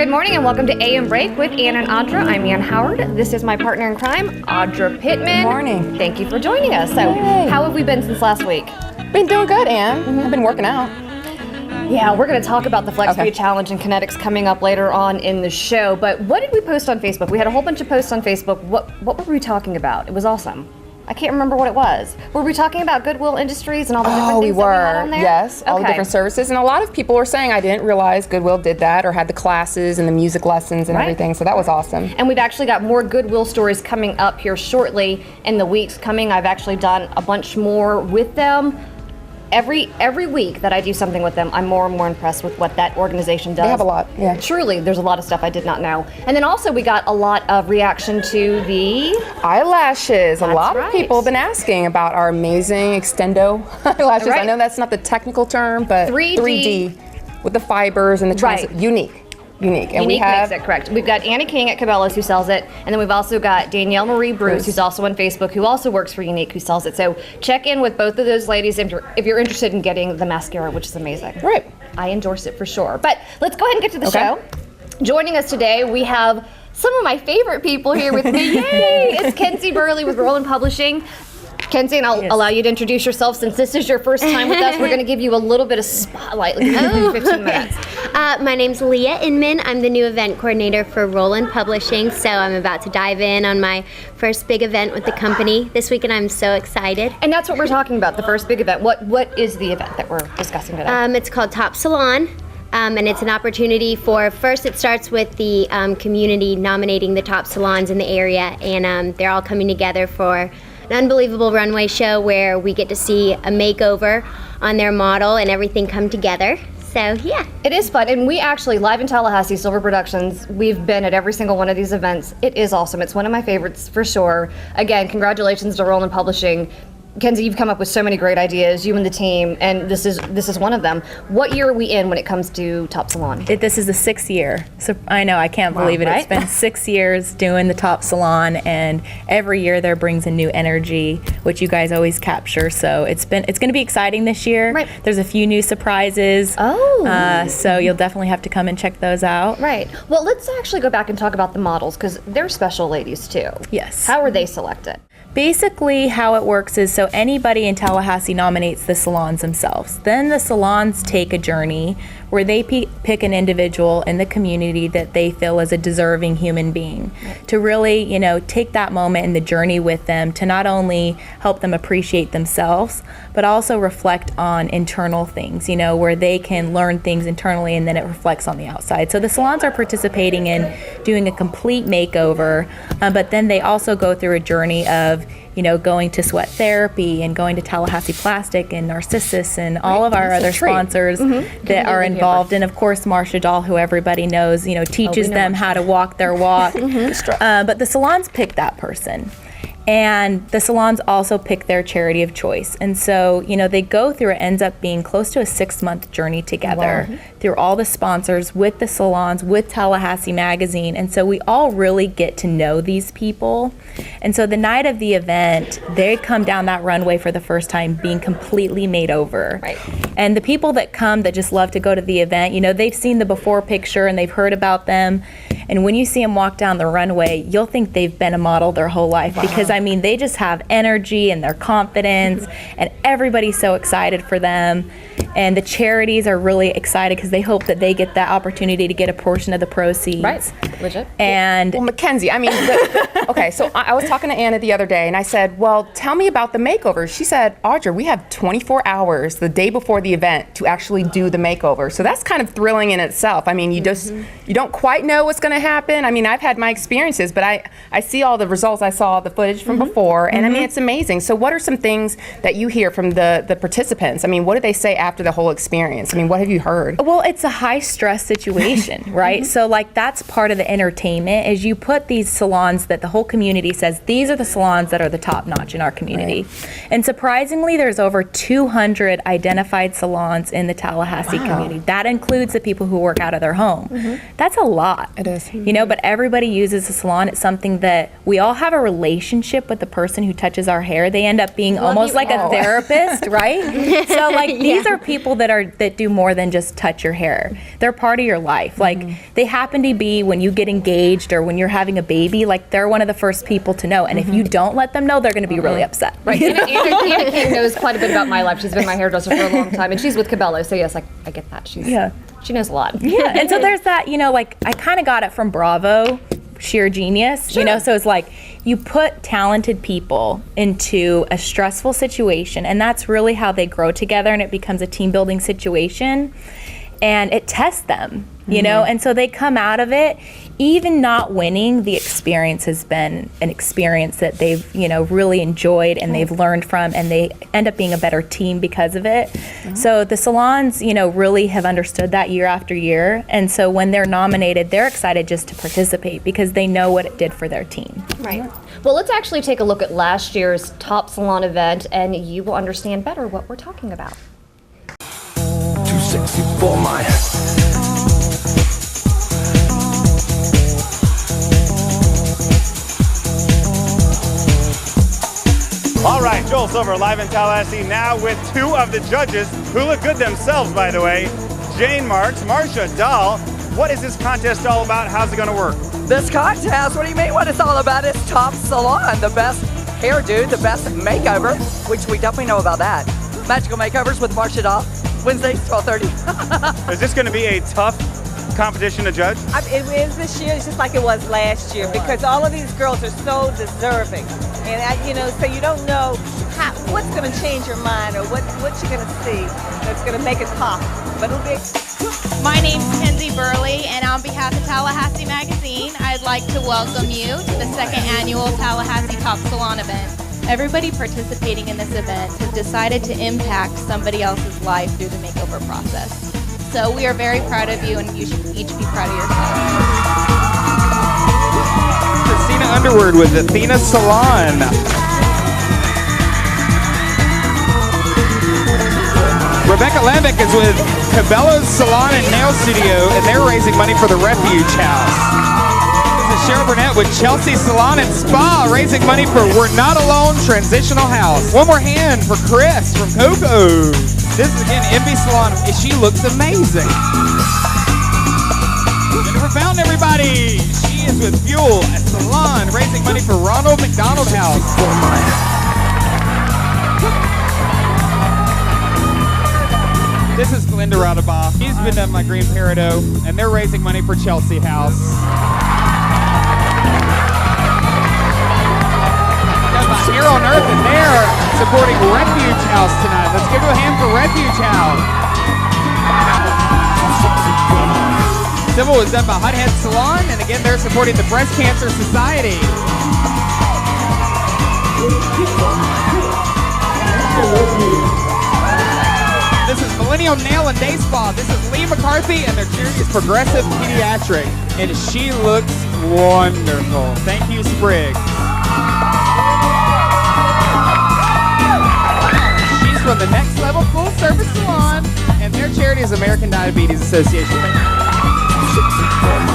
Good morning and welcome to AM Break with Ann and Audra. I'm Ann Howard. This is my partner in crime, Audra Pittman. Good morning. Thank you for joining us. So, how have we been since last week? Been doing good, Ann. I've been working out. Yeah, we're going to talk about the Flex Speed Challenge and Kinetics coming up later on in the show. But what did we post on Facebook? We had a whole bunch of posts on Facebook. What were we talking about? It was awesome. I can't remember what it was. Were we talking about Goodwill Industries and all the different things that we had on there? Yes, all the different services. And a lot of people were saying, I didn't realize Goodwill did that or had the classes and the music lessons and everything. So that was awesome. And we've actually got more Goodwill stories coming up here shortly in the weeks coming. I've actually done a bunch more with them. Every week that I do something with them, I'm more and more impressed with what that organization does. They have a lot, yeah. Truly, there's a lot of stuff I did not know. And then also we got a lot of reaction to the eyelashes. A lot right. of people have been asking about our amazing extendo eyelashes. Right. I know that's not the technical term, but 3D with the fibers and the unique. And Unique we have, makes it correct. We've got Anna King at Cabela's who sells it, and then we've also got Danielle Marie Bruce, who's also on Facebook, who also works for Unique, who sells it. So check in with both of those ladies if you're interested in getting the mascara, which is amazing. Right. I endorse it for sure. But let's go ahead and get to the show. Joining us today, we have some of my favorite people here with me. Yay! It's Kenzie Burley with Roland Publishing. Kenzie, and I'll allow you to introduce yourself since this is your first time with us. We're going to give you a little bit of spotlight, like 15 minutes. My name's Leah Inman. I'm the new event coordinator for Roland Publishing, so I'm about to dive in on my first big event with the company this week, and I'm so excited. And that's what we're talking about, the first big event. What is the event that we're discussing today? It's called Top Salon. And it's an opportunity for, first it starts with the community nominating the top salons in the area, and they're all coming together for an unbelievable runway show where we get to see a makeover on their model and everything come together. So, yeah. It is fun, and we actually, live in Tallahassee, Silver Productions, we've been at every single one of these events. It is awesome. It's one of my favorites for sure. Again, congratulations to Roland Publishing. Kenzie, you've come up with so many great ideas, you and the team, and this is one of them. What year are we in when it comes to Top Salon? This is the 6th year. So I know, I can't believe it. Right? It's been 6 years doing the Top Salon, and every year there brings a new energy, which you guys always capture. So it's going to be exciting this year. Right. There's a few new surprises. So you'll definitely have to come and check those out. Right. Well, let's actually go back and talk about the models, because they're special ladies too. Yes. How are they selected? Basically, how it works is, so anybody in Tallahassee nominates the salons themselves. Then the salons take a journey where they pick an individual in the community that they feel is a deserving human being, to really, take that moment in the journey with them to not only help them appreciate themselves, but also reflect on internal things, where they can learn things internally and then it reflects on the outside. So the salons are participating in doing a complete makeover, but then they also go through a journey of going to sweat therapy and going to Tallahassee Plastic and Narcissus and all of our other sponsors that are involved. And of course, Marcia Dahl, who everybody knows, teaches them how to walk their walk. But the salons pick that person. And the salons also pick their charity of choice. And so, they go through, it ends up being close to a 6-month journey together through all the sponsors, with the salons, with Tallahassee Magazine. And so we all really get to know these people. And so the night of the event, they come down that runway for the first time being completely made over. Right. And the people that come that just love to go to the event, they've seen the before picture and they've heard about them. And when you see them walk down the runway, you'll think they've been a model their whole life, because they just have energy and their confidence, and everybody's so excited for them. And the charities are really excited because they hope that they get that opportunity to get a portion of the proceeds. Right, legit. And Mackenzie, okay, so I was talking to Anna the other day and I said, well, tell me about the makeover. She said, Audra, we have 24 hours the day before the event to actually do the makeover. So that's kind of thrilling in itself. You don't quite know what's going to happen. I've had my experiences, but I see all the results. I saw the footage from before, and it's amazing. So what are some things that you hear from the participants? What do they say after the whole experience? What have you heard? Well, it's a high stress situation, right? So that's part of the entertainment, is you put these salons that the whole community says, these are the salons that are the top notch in our community. And surprisingly, there's over 200 identified salons in the Tallahassee community. That includes the people who work out of their home. That's a lot. It is. But everybody uses a salon. It's something that we all have a relationship with the person who touches our hair. They end up being almost like a therapist, right? So these are people people that do more than just touch your hair. They're part of your life. Like, they happen to be when you get engaged or when you're having a baby, like, they're one of the first people to know. And if you don't let them know, they're going to be really upset. Right. Anna King knows quite a bit about my life. She's been my hairdresser for a long time, and she's with Cabello. So yes, I get that. She knows a lot. Yeah, and so there's that, like, I kind of got it from Bravo, Sheer Genius, so it's like, you put talented people into a stressful situation, and that's really how they grow together, and it becomes a team building situation, and it tests them, and so they come out of it. Even not winning, the experience has been an experience that they've, really enjoyed and they've learned from, and they end up being a better team because of it. So the salons, really have understood that year after year. And so when they're nominated, they're excited just to participate because they know what it did for their team. Right. Well, let's actually take a look at last year's Top Salon event, and you will understand better what we're talking about. Too sexy for my... All right, Joel Silver live in Tallahassee now with two of the judges who look good themselves, by the way. Jane Marks, Marcia Dahl. What is this contest all about? How's it going to work? This contest, what do you mean what it's all about? It's Top Salon, the best hairdo, the best makeover, which we definitely know about that. Magical Makeovers with Marcia Dahl, Wednesdays, 12:30. Is this going to be a tough competition to judge? It is this year, it's just like it was last year, because all of these girls are so deserving. And so you don't know what's going to change your mind or what you're going to see that's going to make it pop. But it'll be. My name's Kenzie Burley, and on behalf of Tallahassee Magazine, I'd like to welcome you to the second annual Tallahassee Top Salon event. Everybody participating in this event has decided to impact somebody else's life through the makeover process. So we are very proud of you, and you should each be proud of yourselves. Christina Underwood with Athena Salon. Rebecca Lambick is with Cabela's Salon and Nail Studio, and they're raising money for the Refuge House. This is Cheryl Burnett with Chelsea Salon and Spa, raising money for We're Not Alone Transitional House. One more hand for Chris from Coco. This is again Envy Salon. She looks amazing. Jennifer Fountain, everybody. She is with Fuel at Salon, raising money for Ronald McDonald House. This is Glinda Raudabaugh. She's been done my Green Peridot, and they're raising money for Chelsea House. Here on Earth, and they're supporting Refuge House tonight. Let's give a hand for Refuge House. Civil was done by Hothead Salon, and again, they're supporting the Breast Cancer Society. This is Millennial Nail and Day Spa. This is Lee McCarthy, and their charity is Progressive Pediatric, and she looks wonderful. Thank you, Spriggs. From the Next Level Full Service Salon, and their charity is American Diabetes Association.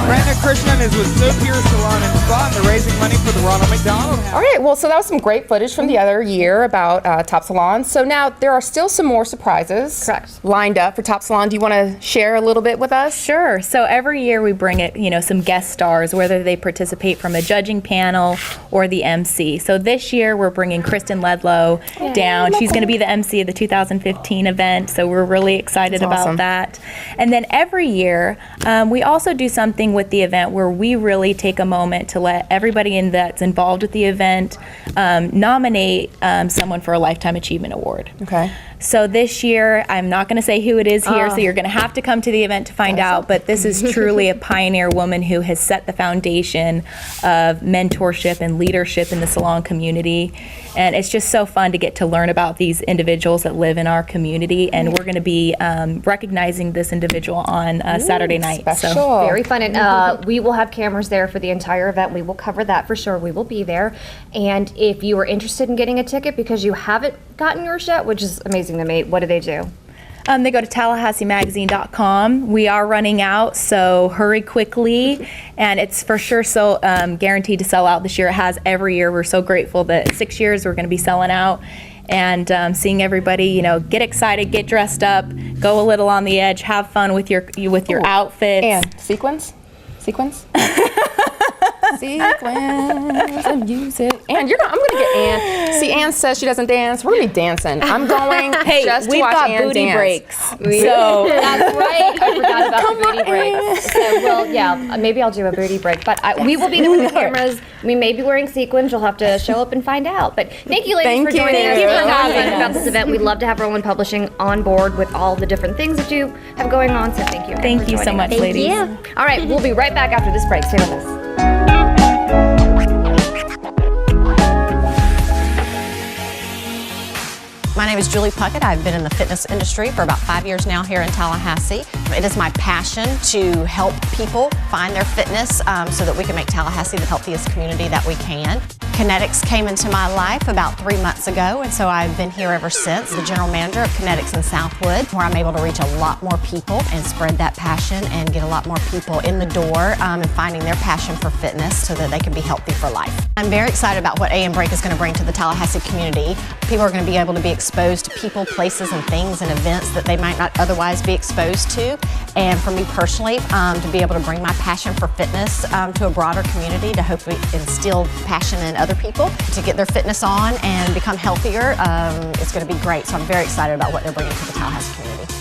Brenda Krishnan is with So Pure Salon and Spa, and they're raising money for the Ronald McDonald House. All right, well, so that was some great footage from the other year about Top Salon. So now there are still some more surprises lined up for Top Salon. Do you want to share a little bit with us? Sure. So every year we bring it, some guest stars, whether they participate from a judging panel or the MC. So this year we're bringing Kristen Ledlow down. She's going to be the MC of the 2015 event, so we're really excited about that. And then every year we also do something with the event where we really take a moment to let everybody that's involved with the event nominate someone for a Lifetime Achievement Award. Okay. So this year, I'm not going to say who it is here, so you're going to have to come to the event to find out, but this is truly a pioneer woman who has set the foundation of mentorship and leadership in the salon community. And it's just so fun to get to learn about these individuals that live in our community, and we're going to be recognizing this individual on Saturday night. Special. So very fun, and we will have cameras there for the entire event. We will cover that for sure. We will be there. And if you are interested in getting a ticket because you haven't gotten yours yet, which is amazing to me, what do they do? They go to TallahasseeMagazine.com. We are running out, so hurry quickly. And it's for sure so guaranteed to sell out this year. It has every year. We're so grateful that 6 years we're going to be selling out. and seeing everybody, you know, get excited, get dressed up, go a little on the edge, have fun with your outfits. And sequins? Sequins? Sequins of music. And I'm gonna get Ann. See, Ann says she doesn't dance. We're gonna be dancing. I'm going just to we've watch got Ann booty dance. breaks. So that's right. I forgot about the booty breaks. So, well, yeah, maybe I'll do a booty break. But we will be there with the cameras. We may be wearing sequins. You'll have to show up and find out. But thank you, ladies, for joining us. Thank you for having We're excited us. about this event. We'd love to have Roland Publishing on board with all the different things that you have going on. So thank you. Thank you so much, ladies. Yeah. All right, we'll be right back after this break. Stay with us. My name is Julie Puckett. I've been in the fitness industry for about 5 years now here in Tallahassee. It is my passion to help people find their fitness so that we can make Tallahassee the healthiest community that we can. Kinetics came into my life about 3 months ago, and so I've been here ever since, the general manager of Kinetics in Southwood, where I'm able to reach a lot more people and spread that passion and get a lot more people in the door and finding their passion for fitness so that they can be healthy for life. I'm very excited about what AM Break is going to bring to the Tallahassee community. People are going to be able to be exposed to people, places, and things and events that they might not otherwise be exposed to. And for me personally, to be able to bring my passion for fitness to a broader community, to hopefully instill passion in other people to get their fitness on and become healthier, it's going to be great. So I'm very excited about what they're bringing to the Tallahassee community.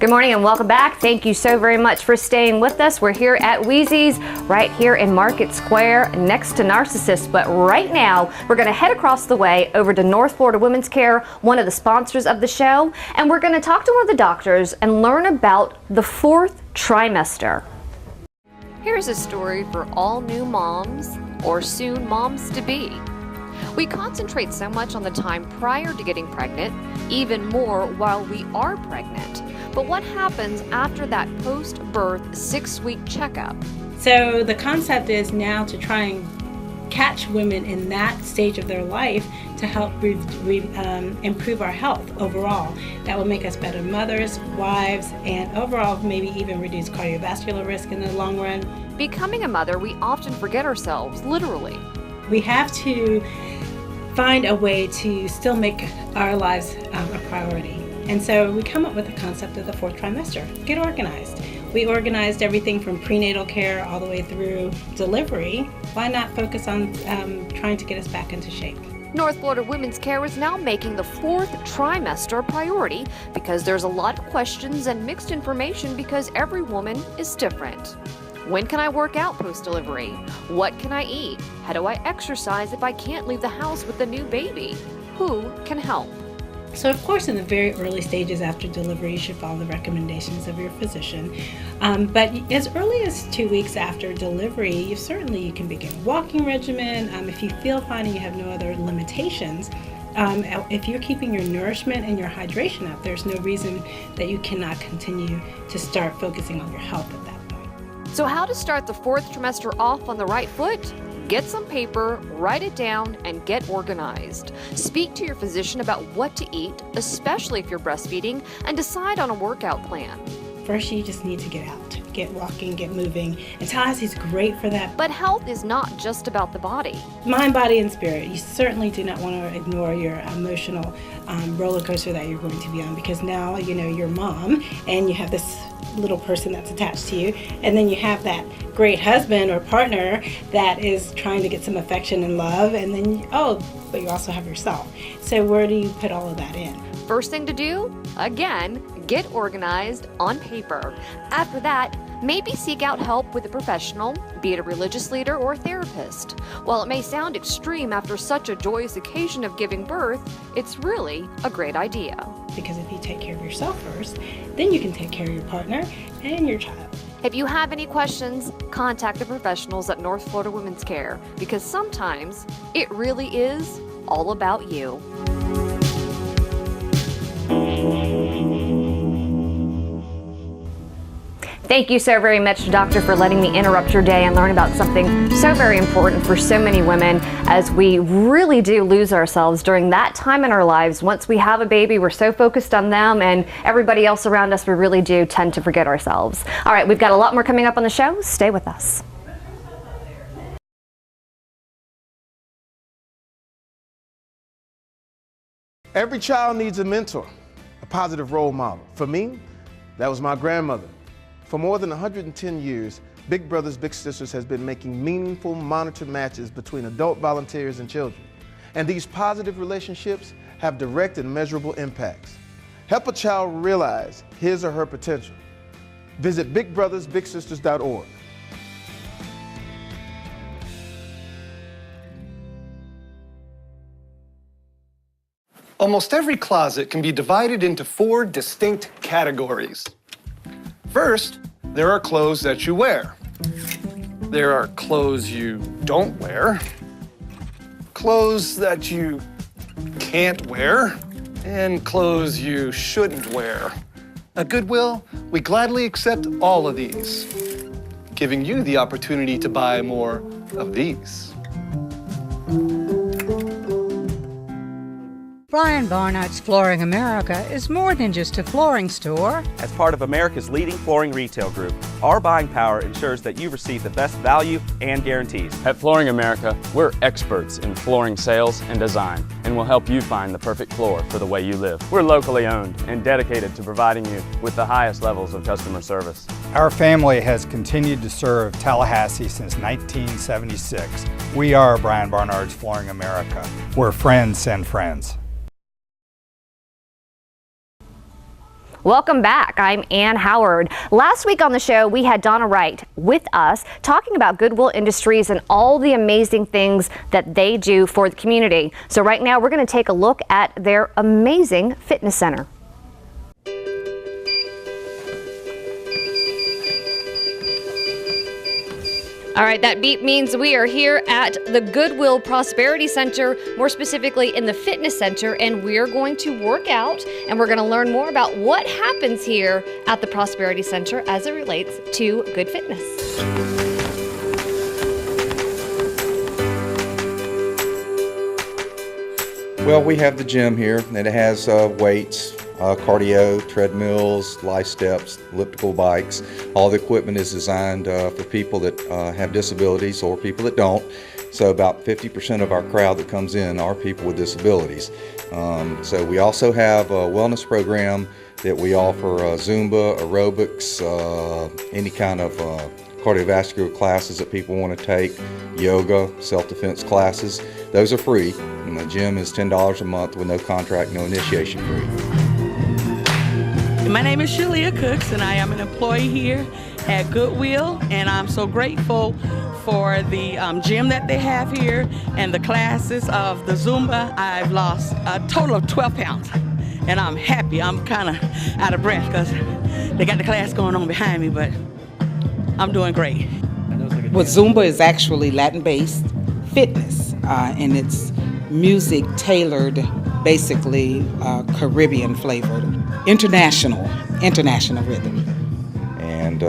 Good morning and welcome back. Thank you so very much for staying with us. We're here at Wheezy's right here in Market Square next to Narcissus. But right now, we're going to head across the way over to North Florida Women's Care, one of the sponsors of the show. And we're going to talk to one of the doctors and learn about the 4th trimester. Here's a story for all new moms or soon moms to be. We concentrate so much on the time prior to getting pregnant, even more while we are pregnant. But what happens after that post-birth 6-week checkup? So the concept is now to try and catch women in that stage of their life to help improve our health overall. That will make us better mothers, wives, and overall maybe even reduce cardiovascular risk in the long run. Becoming a mother, we often forget ourselves, literally. We have to find a way to still make our lives a priority. And so we come up with the concept of the 4th trimester. Get organized. We organized everything from prenatal care all the way through delivery. Why not focus on trying to get us back into shape? North Florida Women's Care is now making the 4th trimester a priority because there's a lot of questions and mixed information because every woman is different. When can I work out post-delivery? What can I eat? How do I exercise if I can't leave the house with the new baby? Who can help? So of course in the very early stages after delivery you should follow the recommendations of your physician. But as early as 2 weeks after delivery, you can begin a walking regimen. If you feel fine and you have no other limitations, if you're keeping your nourishment and your hydration up, there's no reason that you cannot continue to start focusing on your health at that point. So how to start the 4th trimester off on the right foot? Get some paper, write it down, and get organized. Speak to your physician about what to eat, especially if you're breastfeeding, and decide on a workout plan. First, you just need to get out, get walking, get moving, and Tallahassee's great for that. But health is not just about the body. Mind, body, and spirit. You certainly do not want to ignore your emotional roller coaster that you're going to be on, because now, you know, you're mom, and you have this little person that's attached to you, and then you have that great husband or partner that is trying to get some affection and love, and then but you also have yourself. So where do you put all of that in? First thing to do, again, get organized on paper. After that, maybe seek out help with a professional, be it a religious leader or a therapist. While it may sound extreme after such a joyous occasion of giving birth, it's really a great idea. Because if you take care of yourself first, then you can take care of your partner and your child. If you have any questions, contact the professionals at North Florida Women's Care, because sometimes it really is all about you. Thank you so very much, Doctor, for letting me interrupt your day and learn about something so very important for so many women, as we really do lose ourselves during that time in our lives. Once we have a baby, we're so focused on them and everybody else around us, we really do tend to forget ourselves. All right, we've got a lot more coming up on the show. Stay with us. Every child needs a mentor, a positive role model. For me, that was my grandmother. For more than 110 years, Big Brothers Big Sisters has been making meaningful monitored matches between adult volunteers and children. And these positive relationships have direct and measurable impacts. Help a child realize his or her potential. Visit bigbrothersbigsisters.org. Almost every closet can be divided into 4 distinct categories. First, there are clothes that you wear. There are clothes you don't wear, clothes that you can't wear, and clothes you shouldn't wear. At Goodwill, we gladly accept all of these, giving you the opportunity to buy more of these. Brian Barnard's Flooring America is more than just a flooring store. As part of America's leading flooring retail group, our buying power ensures that you receive the best value and guarantees. At Flooring America, we're experts in flooring sales and design, and will help you find the perfect floor for the way you live. We're locally owned and dedicated to providing you with the highest levels of customer service. Our family has continued to serve Tallahassee since 1976. We are Brian Barnard's Flooring America, where friends send friends. Welcome back. I'm Ann Howard. Last week on the show, we had Donna Wright with us talking about Goodwill Industries and all the amazing things that they do for the community. So right now, we're going to take a look at their amazing fitness center. All right, that beep means we are here at the Goodwill Prosperity Center, more specifically in the fitness center, and we're going to work out and we're going to learn more about what happens here at the Prosperity Center as it relates to good fitness. Well, we have the gym here, and it has weights, cardio, treadmills, life steps, elliptical bikes. All the equipment is designed for people that have disabilities or people that don't. So about 50% of our crowd that comes in are people with disabilities. So we also have a wellness program that we offer Zumba, aerobics, any kind of cardiovascular classes that people want to take, yoga, self-defense classes. Those are free, and the gym is $10 a month with no contract, no initiation fee. My name is Shalia Cooks, and I am an employee here at Goodwill, and I'm so grateful for the gym that they have here and the classes of the Zumba. I've lost a total of 12 pounds, and I'm happy. I'm kind of out of breath because they got the class going on behind me, but I'm doing great. Well, Zumba is actually Latin-based fitness, and it's music tailored, basically Caribbean flavored, international rhythm. And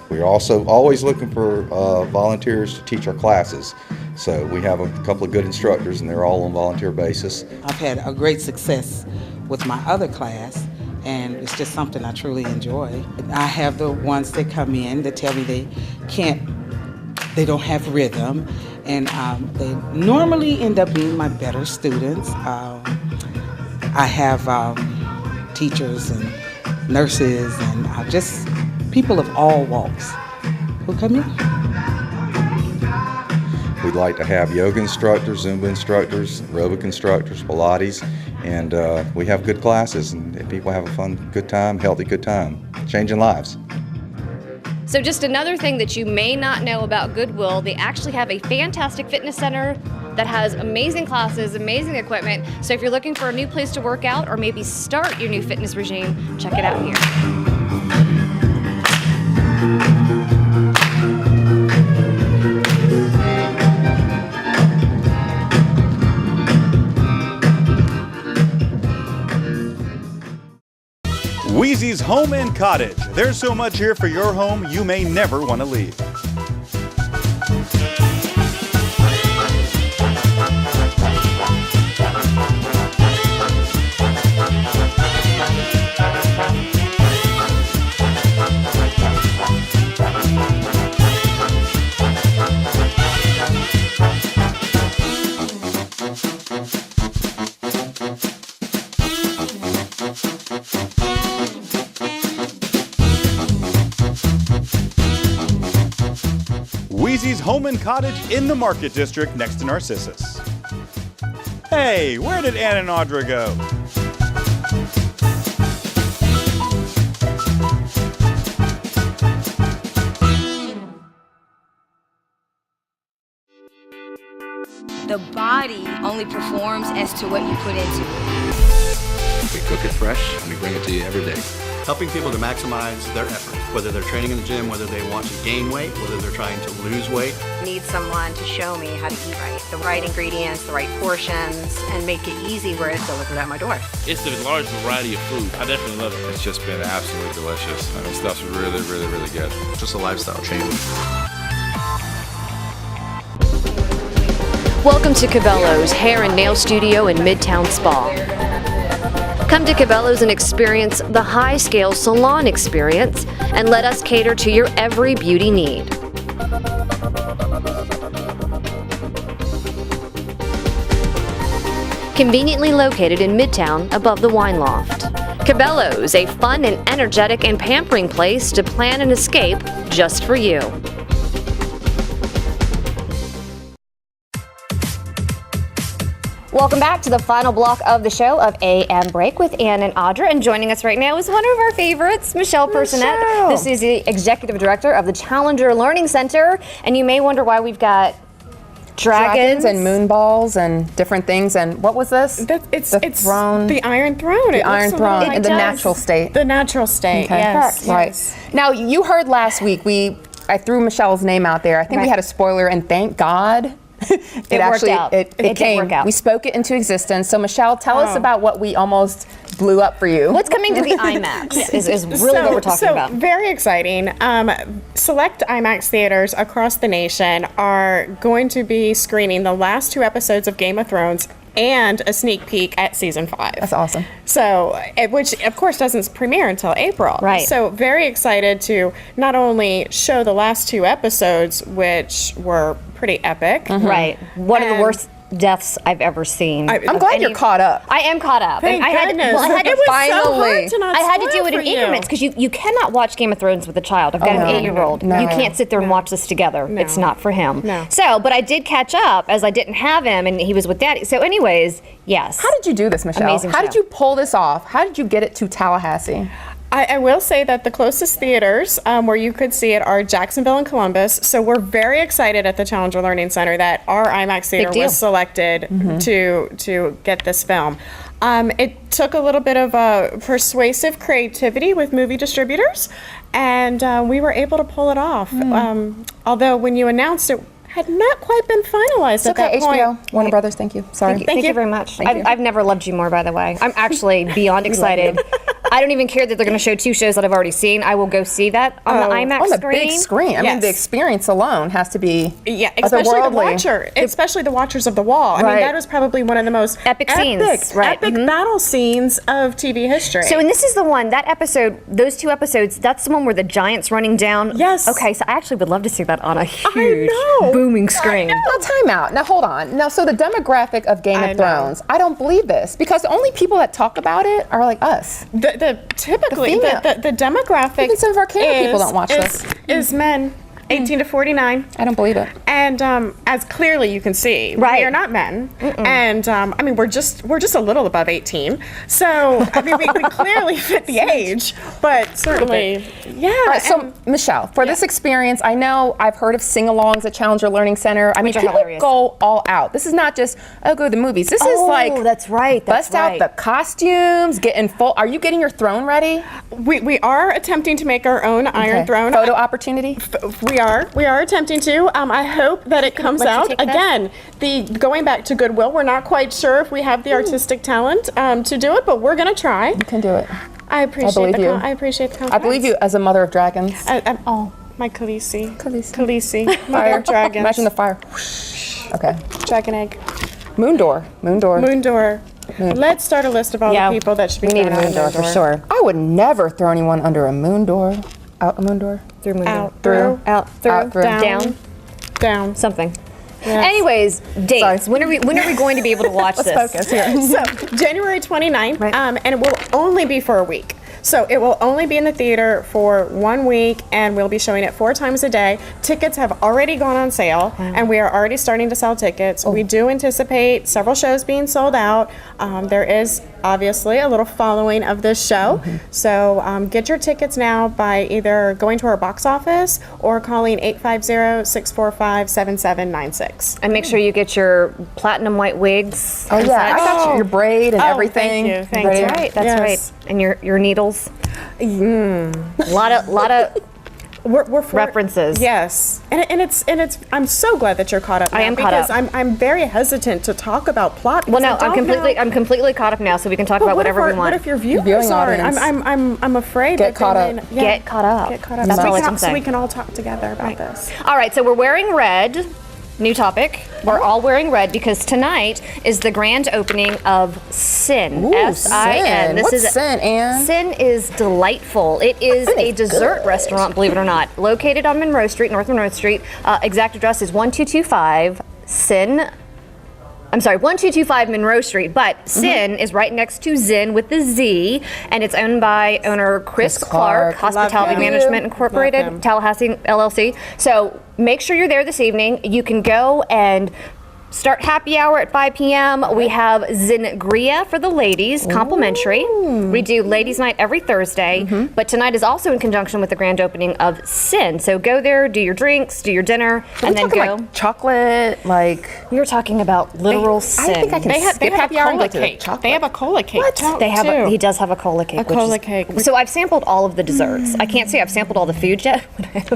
we're also always looking for volunteers to teach our classes. So we have a couple of good instructors, and they're all on volunteer basis. I've had a great success with my other class, and it's just something I truly enjoy. I have the ones that come in that tell me they don't have rhythm, and they normally end up being my better students. I have teachers and nurses and just people of all walks who come in. We'd like to have yoga instructors, Zumba instructors, aerobic instructors, Pilates, and we have good classes, and people have a fun, good time, healthy, good time, changing lives. So just another thing that you may not know about Goodwill, they actually have a fantastic fitness center that has amazing classes, amazing equipment. So if you're looking for a new place to work out or maybe start your new fitness regime, check it out here. Wheezy's Home and Cottage. There's so much here for your home you may never want to leave. home and cottage in the Market District next to Narcissus. Hey, where did Ann and Audra go? The body only performs as to what you put into it. We cook it fresh and we bring it to you every day. Helping people to maximize their effort, whether they're training in the gym, whether they want to gain weight, whether they're trying to lose weight. Need someone to show me how to eat right, the right ingredients, the right portions, and make it easy where it's delivered at my door. It's a large variety of food. I definitely love it. It's just been absolutely delicious. I mean, stuff's really, really, really good. Just a lifestyle change. Welcome to Cabello's Hair and Nail Studio in Midtown Spa. Come to Cabello's and experience the high-scale salon experience and let us cater to your every beauty need. Conveniently located in Midtown above the Wine Loft. Cabello's, a fun and energetic and pampering place to plan an escape just for you. Welcome back to the final block of the show of AM Break with Ann and Audra. And joining us right now is one of our favorites, Michelle Personette. This is the Executive Director of the Challenger Learning Center. And you may wonder why we've got dragons and moon balls and different things. And what was this? It's throne. The Iron Throne. The Iron Throne in the natural state. The natural state, Okay. yes. Right. Yes. Now, you heard last week, I threw Michelle's name out there. I think we had a spoiler, and thank God. It worked out. It did came. work out. We spoke it into existence. So, Michelle, tell us about what we almost blew up for you. What's coming to the IMAX is really what we're talking about. Very exciting. Select IMAX theaters across the nation are going to be screening the last 2 episodes of Game of Thrones and a sneak peek at season 5. That's awesome. So, which of course doesn't premiere until April. Right. So very excited to not only show the last 2 episodes, which were pretty epic. Right. One of the worst deaths I've ever seen. I'm glad you're caught up. I am caught up. Thank I had to, goodness. well, I had It to was so finally. hard to not I had to spoil do it in for you. increments because you cannot watch Game of Thrones with a child. I've got an 8-year-old. No. You can't sit there and watch this together. No. It's not for him. No. So, but I did catch up as I didn't have him and he was with Daddy. So, anyways, yes. How did you do this, Michelle? Amazing How show. did you pull this off? How did you get it to Tallahassee? I will say that the closest theaters where you could see it are Jacksonville and Columbus. So we're very excited at the Challenger Learning Center that our IMAX theater deal. was selected to get this film. It took a little bit of persuasive creativity with movie distributors, and we were able to pull it off. Although when you announced it, had not quite been finalized at that point. HBO, Warner Brothers, thank you. Sorry. Thank you very much. I've never loved you more, by the way. I'm actually beyond excited. I don't even care that they're going to show 2 shows that I've already seen. I will go see that on the IMAX on the screen. big screen. I mean, the experience alone has to be Especially the otherworldly. Watcher, especially the Watchers of the Wall. I mean, Right. that was probably one of the most Epic scenes, right. epic battle scenes of TV history. So, and this is the one, that episode, those 2 episodes, that's the one where the giant's running down. Yes. Okay, so I actually would love to see that on a huge, booming screen. Now, time out. Now, hold on. Now, so the demographic of Game of Thrones, I don't believe this because the only people that talk about it are like us. Typically, female. the demographic Even some of our camera people don't watch this. Is men 18 to 49. I don't believe it. And as clearly you can see, Right. we are not men. And I mean, we're just a little above 18. So I mean, we clearly fit the age, but certainly, yeah. All right, so Michelle, for this experience, I know I've heard of sing-alongs at Challenger Learning Center. I mean, Which are people hilarious. go all out. This is not just go to the movies. This is like that's right. That's bust out right. the costumes, get in full. Are you getting your throne ready? We are attempting to make our own Iron Throne. Photo opportunity. We are attempting to. I hope that it comes let you out. take that? Again, going back to Goodwill, we're not quite sure if we have the artistic talent to do it, but we're going to try. You can do it. I appreciate believe you. I appreciate the confidence. I believe you as a mother of dragons. My Khaleesi. Mother Fire. of dragons. Imagine the fire. Okay. Dragon egg. Moon door. Let's start a list of all the people that should be we need a thrown moon out door for sure. I would never throw anyone under a moon door. Out a moon door. Through moon Out, door. through, Out, through, out, through. down. Something. Yes. Anyways, dates. When are we going to be able to watch this? Let's focus here. So January 29th, and it will only be for a week. So it will only be in the theater for 1 week, and we'll be showing it 4 times a day. Tickets have already gone on sale, and we are already starting to sell tickets. We do anticipate several shows being sold out. There is obviously a little following of this show. So get your tickets now by either going to our box office or calling 850-645-7796. And make sure you get your platinum white wigs. Oh yeah, I got your braid and everything. Thank you. Thank That's you. right. That's Yes. right. And your needles. A lot of We're references. Yes, and it's I'm so glad that you're caught up. Now, I am caught up. because I'm very hesitant to talk about plot. Well, no, because I'm completely caught up now, so we can talk But about what if whatever we our- want. What if your viewers viewing aren't? audience. I'm afraid. Get that caught they up. may- Get caught up. Get caught up. That's so, all we I can, can so say. we can all talk together about this. All right, so we're wearing red. New topic. We're all wearing red because tonight is the grand opening of Sin. Ooh, S-I-N. Sin. What's Sin, Ann? Sin is delightful. It is a dessert restaurant, believe it or not, located on Monroe Street, North Monroe Street. Exact address is 1225 Sin. I'm sorry, 1225 Monroe Street, but Sin is right next to Zen with the Z, and it's owned by owner Chris Clark, Hospitality him. Management Love Incorporated, him. Tallahassee LLC. So make sure you're there this evening. You can go and start happy hour at 5 p.m. We have Zingria for the ladies, complimentary. We do ladies' night every Thursday, but tonight is also in conjunction with the grand opening of Sin. So go there, do your drinks, do your dinner, and then go. Like chocolate, like You're talking about literal Sin. I think I can They have skip a happy hour and cola go to cake. chocolate. They have a cola cake. What? They have too. he does have a cola cake. A which cola is- cake. So I've sampled all of the desserts. I can't say I've sampled all the food yet.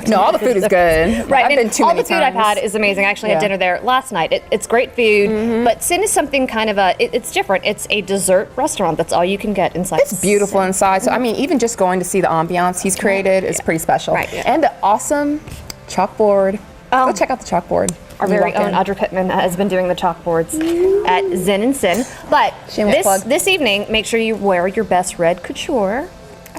No, all the food is good. Right, I've and been too all many the food I've times. had is amazing. I actually had Yeah. dinner there last night. It's great food, but Sin is something kind of it's different. It's a dessert restaurant. That's all you can get inside. It's beautiful inside. So I mean, even just going to see the ambiance he's created is pretty special. Right. And the awesome chalkboard. Go check out the chalkboard. Our when you very walk own in. Audra Pittman has been doing the chalkboards at Zen and Sin. But Shameless plug. this evening, make sure you wear your best red couture.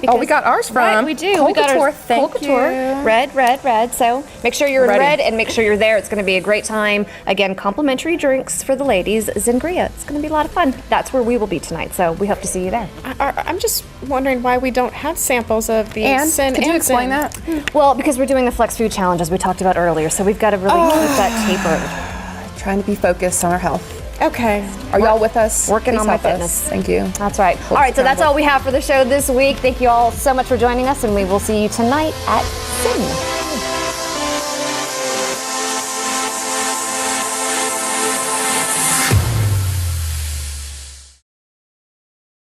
Oh, we got ours from Right, we do. Cole We got Couture. our Thank Cole Couture. you. Red, red, red. So make sure you're in Ready. red and make sure you're there. It's going to be a great time. Again, complimentary drinks for the ladies. Zingria. It's going to be a lot of fun. That's where we will be tonight. So we hope to see you there. I'm just wondering why we don't have samples of the And Sin. could you and explain Zen. that? Well, because we're doing the Flex Food Challenge as we talked about earlier. So we've got to really keep that tapered. Trying to be focused on our health. Okay. Are y'all with us? Working Please on my help us. fitness. Thank you. That's right. All right, so that's all we have for the show this week. Thank you all so much for joining us, and we will see you tonight at Sin.